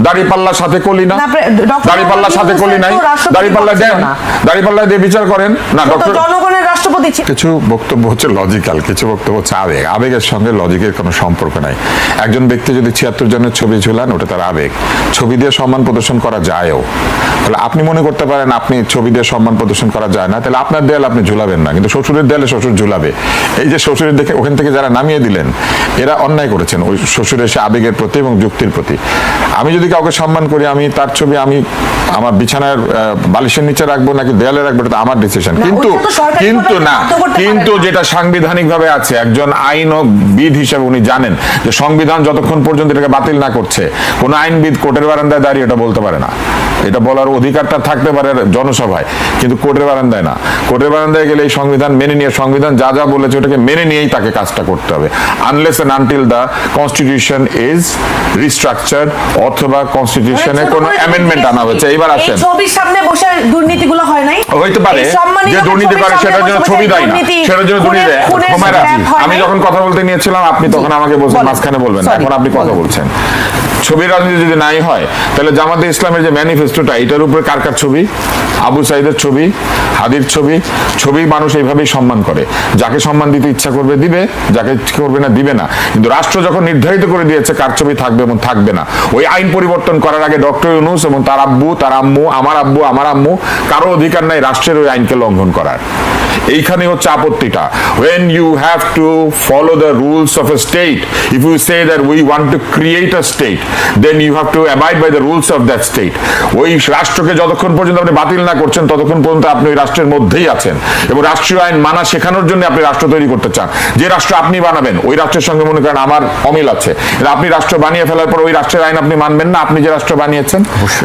দাড়িপাল্লার সাথে কলি না, দাড়িপাল্লার সাথে কলি নাই, দাড়িপাল্লা দেন, দাড়িপাল্লা দিয়ে বিচার করেন না। ডক্টর জনগণের রাষ্ট্রপতি কিছু বক্তব্য হচ্ছে লজিক্যাল, কিছু বক্তব্য হচ্ছে আবেগ। আবেগের সঙ্গে লজিকের কোনো সম্পর্ক নাই। একজন ব্যক্তি যদি 76 জনের ছবি ঝুলান, ওটা তার আবেগ। ছবি দিয়ে সম্মান প্রদর্শন করা যায়ও। তাহলে আপনি মনে করতে পারেন আপনি ছবি দিয়ে সম্মান প্রদর্শন করা যায় না, তাহলে আপনার দেয়াল আপনি ঝুলাবেন না, কিন্তু শ্বশুরের দেয়ালে শ্বশুর ঝুলাবে। এই যে শ্বশুরের দেখে ওখান থেকে যারা নামিয়ে দিলেন, এরা অন্যায় করেছেন ওই শ্বশুরের সে আবেগের প্রতি এবং যুক্তির প্রতি। আমি যদি কাউকে সম্মান করি, আমি তার ছবি আমি আমার বিছানার বালিশের নিচে রাখবো নাকি দেয়ালে রাখবো, এটা আমার ডিসিশন। কিন্তু যেটা সাংবিধানিক ভাবে আছে, একজন আইনবিদ হিসেবে উনি জানেন যে সংবিধান যতক্ষণ পর্যন্ত এটাকে বাতিল না করছে, কোন আইনবিদ কোর্টের বারান্দায় দাঁড়িয়ে এটা বলতে পারে না। এটা বলার অধিকারটা থাকতে পারে জনসভায়, কিন্তু কোর্টের বারান্দায় না। কোর্টের বারান্দায় গেলে এই সংবিধান মেনে নিয়ে, সংবিধান যা যা বলেছে ওটাকে মেনে নিয়েই তাকে কাজটা করতে হবে, unless and until the constitution is restructured অথবা কনস্টিটিউশনে কোনো অ্যামেন্ডমেন্ট আনা হয়েছে। এবার আসেন, ছবির সামনে বসে দুর্নীতিগুলো হয় নাই, হইতে পারে যে দুর্নীতি করে সেটার জন্য ছবি দেয় না, সেটার জন্য দুর্নীতি দেয়। আমি যখন কথা বলতে নিয়েছিলাম আপনি তখন আমাকে বলছেন মাঝখানে বলবেন, এখন আপনি কথা বলছেন। ছবির রাজনীতি যদি নাই হয়, তাহলে জামাতে ইসলামের যে ম্যানিফেস্টোটা, এটার উপরে কার কার ছবি? আবু সাইদের ছবি, হাদির ছবি। ছবি মানুষ এইভাবেই সম্মান করে, যাকে সম্মান দিতে ইচ্ছা করবে দিবে, যাকে ইচ্ছা করবে না দিবে না। কিন্তু রাষ্ট্র যখন নির্ধারিত করে দিয়েছে কার ছবি থাকবে এবং থাকবে না, ওই আইন পরিবর্তন করার আগে ডক্টর ইউনূস এবং তার আব্বু, তার আম্মু, আমার আব্বু, আমার আম্মু, কারো অধিকার নাই রাষ্ট্রের ওই আইনকে লঙ্ঘন করার। এইখানে হচ্ছে আপত্তিটা। when you have to follow the rules of a state, if you say that we want to create a state, then you have to abide by the rules of that state. ওই রাষ্ট্রকে যতক্ষণ পর্যন্ত আপনি বাতিল না করছেন, ততক্ষণ পর্যন্ত আপনি ওই রাষ্ট্রের মধ্যেই আছেন, এবং রাষ্ট্রীয় আইন মানা শেখানোর জন্য আপনি রাষ্ট্র তৈরি করতে চান। যে রাষ্ট্র আপনি বানাবেন, ওই রাষ্ট্রের সঙ্গে মনে করেন আমার অমিল আছে, আপনি রাষ্ট্র বানিয়ে ফেলার পর ওই রাষ্ট্রের আইন আপনি মানবেন না, আপনি যে রাষ্ট্র বানিয়েছেন।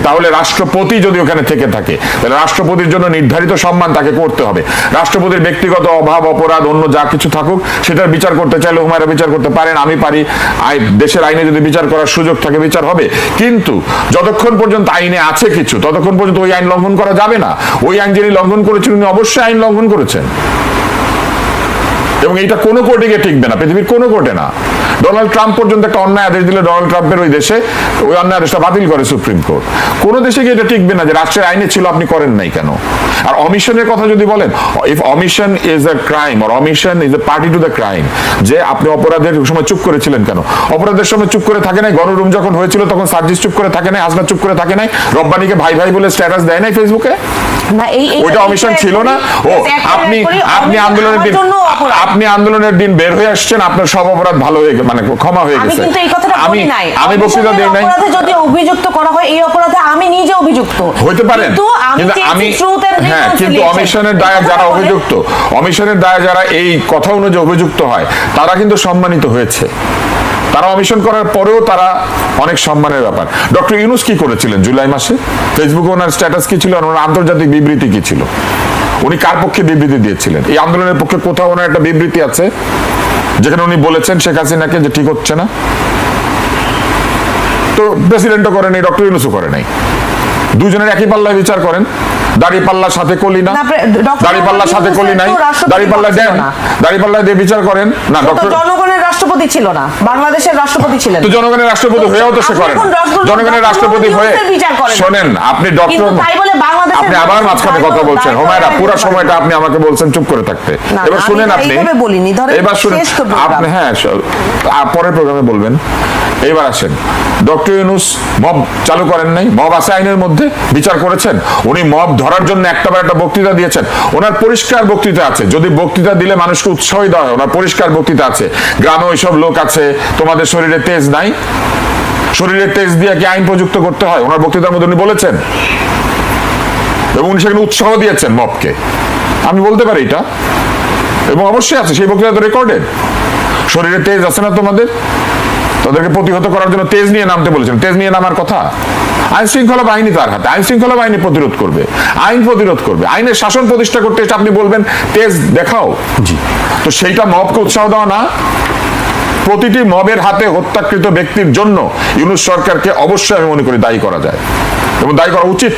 তাহলে রাষ্ট্রপতি যদি ওখানে থেকে থাকে, তাহলে রাষ্ট্রপতির জন্য নির্ধারিত সম্মান তাকে করতে হবে। রাষ্ট্রপতির ব্যক্তিগত অভাব, অপরাধ, অন্য যা কিছু থাকুক, সেটার বিচার করতে চাইলে হুমায়রা বিচার করতে পারেন, আমি পারি। দেশের আইনে যদি বিচার করার সুযোগ থাকে বিচার হবে, কিন্তু যতক্ষণ পর্যন্ত আইনে আছে কিছু, ততক্ষণ পর্যন্ত ওই আইন লঙ্ঘন করা যাবে না। ওই আইন যিনি লঙ্ঘন করেছেন উনি অবশ্যই আইন লঙ্ঘন করেছেন, এবং এটা কোনো কোর্টে গিয়ে টিকবে না, পৃথিবীর কোনো কোর্টে না। ডোনাল্ড ট্রাম্প পর্যন্ত একটা অন্যায় আদেশ দিলে ডোনাল্ড ট্রাম্পের ওই দেশে ওই অন্যায় আদেশটা বাতিল করে সুপ্রিম কোর্ট। কোনো দেশে গিয়ে এটা টিকবে না যে রাষ্ট্রের আইনে ছিল আপনি করেন নাই কেন। আর অমিশনের কথা যদি বলেন, if omission is a crime or omission is a party to the crime, যে আপনি অপরাধের সময় চুপ করেছিলেন কেন? অপরাধের সময় চুপ করে থাকে নাই? গণরুম যখন হয়েছিল তখন সার্জিস চুপ করে থাকে নাই? হাসনা চুপ করে থাকে নাই? রব্বানিকে ভাই ভাই বলে স্ট্যাটাস দেয় নাই ফেসবুকে? ওইটা অমিশন ছিল না? ও আপনি আন্দোলনের দিন বের হয়ে আসছেন, আপনার সব অপরাধ ভালো হয়ে মানে ক্ষমা হয়ে গেছে। আমি বক্তৃতা দেই নাই। যদি অভিযুক্ত করা হয় এই অপরাধে, আমি নিজে অভিযুক্ত হইতে পারেন, কিন্তু অমিশনের দায়ে যারা অভিযুক্ত, অমিশনের দায়ে যারা এই কথা অনুযায়ী অভিযুক্ত হয়, তারা কিন্তু সম্মানিত হয়েছে। তারা অমিশন করার পরেও তারা অনেক সম্মানের ব্যাপার। ডক্টর ইউনূস কি করেছিলেন জুলাই মাসে? ফেসবুকে ওনার স্ট্যাটাস কি ছিল? ওনার আন্তর্জাতিক বিবৃতি কি ছিল? উনি কার পক্ষে বিবৃতি দিয়েছিলেন? এই আন্দোলনের পক্ষে কোথাও ওনার একটা বিবৃতি আছে যেখানে উনি বলেছেন শেখ হাসিনাকে যে ঠিক হচ্ছে না? তো প্রেসিডেন্টও করে নাই, ডক্টর ইউনূসও করে নাই। দুজনের একই পাল্লায় বিচার করেন। দাড়িপাল্লার সাথে কলি না, দাড়িপাল্লার সাথে কলি নাই, দাড়িপাল্লা দেন, দাড়িপাল্লা দিয়ে বিচার করেন না। ডক্টর জনগণের রাষ্ট্রপতি ছিল না, বাংলাদেশের রাষ্ট্রপতি ছিলেন। তো জনগণের রাষ্ট্রপতি হয়েও তো সে করেন। জনগণের রাষ্ট্রপতি হয়ে শোনেন, আপনি ডক্টর, আপনি আবার মাঝখানে কথা বলছেন। হুমায়রা, পুরো সময়টা আপনি আমাকে বলছেন চুপ করে থাকতে। এবার শুনেন, আপনি এবার শুনেন, আপনি হ্যাঁ পরের প্রোগ্রামে বলবেন। এবার আসেন, ডক্টর ইউনূস মব চালু করেন নাই? মব আছে আইনের মধ্যে, বিচার করেছেন। উনি মব ধরার জন্য একটা বক্তৃতা দিয়েছেন, ওনার পরিষ্কার বক্তৃতা আছে। যদি বক্তৃতা দিলে মানুষকে উৎসাহ দেওয়া হয়, ওনার পরিষ্কার বক্তৃতা আছে। গ্রামে ওইসব লোক আছে, তোমাদের শরীরে তেজ নাই, শরীরের তেজ দিয়ে কি আইন প্রযুক্ত করতে হয়? ওনার বক্তৃতার মধ্যে উনি বলেছেন, এবং উনি সেখানে উৎসাহ দিয়েছেন মবকে। আমি বলতে পারি এটা, এবং অবশ্যই আছে, সেই বক্তৃতা তো রেকর্ডেড। শরীরে তেজ আছে না তোমাদের, তাদেরকে প্রতিহত করার জন্য তেজ নিয়ে নামতে বলেছেন। তেজ নিয়ে নামার কথা? আইন শৃঙ্খলা বাহিনী তার হাতে, আইন শৃঙ্খলা বাহিনী প্রতিরোধ করবে, আইন প্রতিরোধ করবে। আইনের শাসন প্রতিষ্ঠা করতে আপনি বলবেন তেজ দেখাও, জি, তো সেইটা মবকে উৎসাহ দেওয়া না? প্রতিটি মবের হাতে হত্যাকৃত ব্যক্তির জন্য ইউনূস সরকারকে অবশ্যই আমি মনে করি দায়ী করা যায়, এবং দায়ী করা উচিত।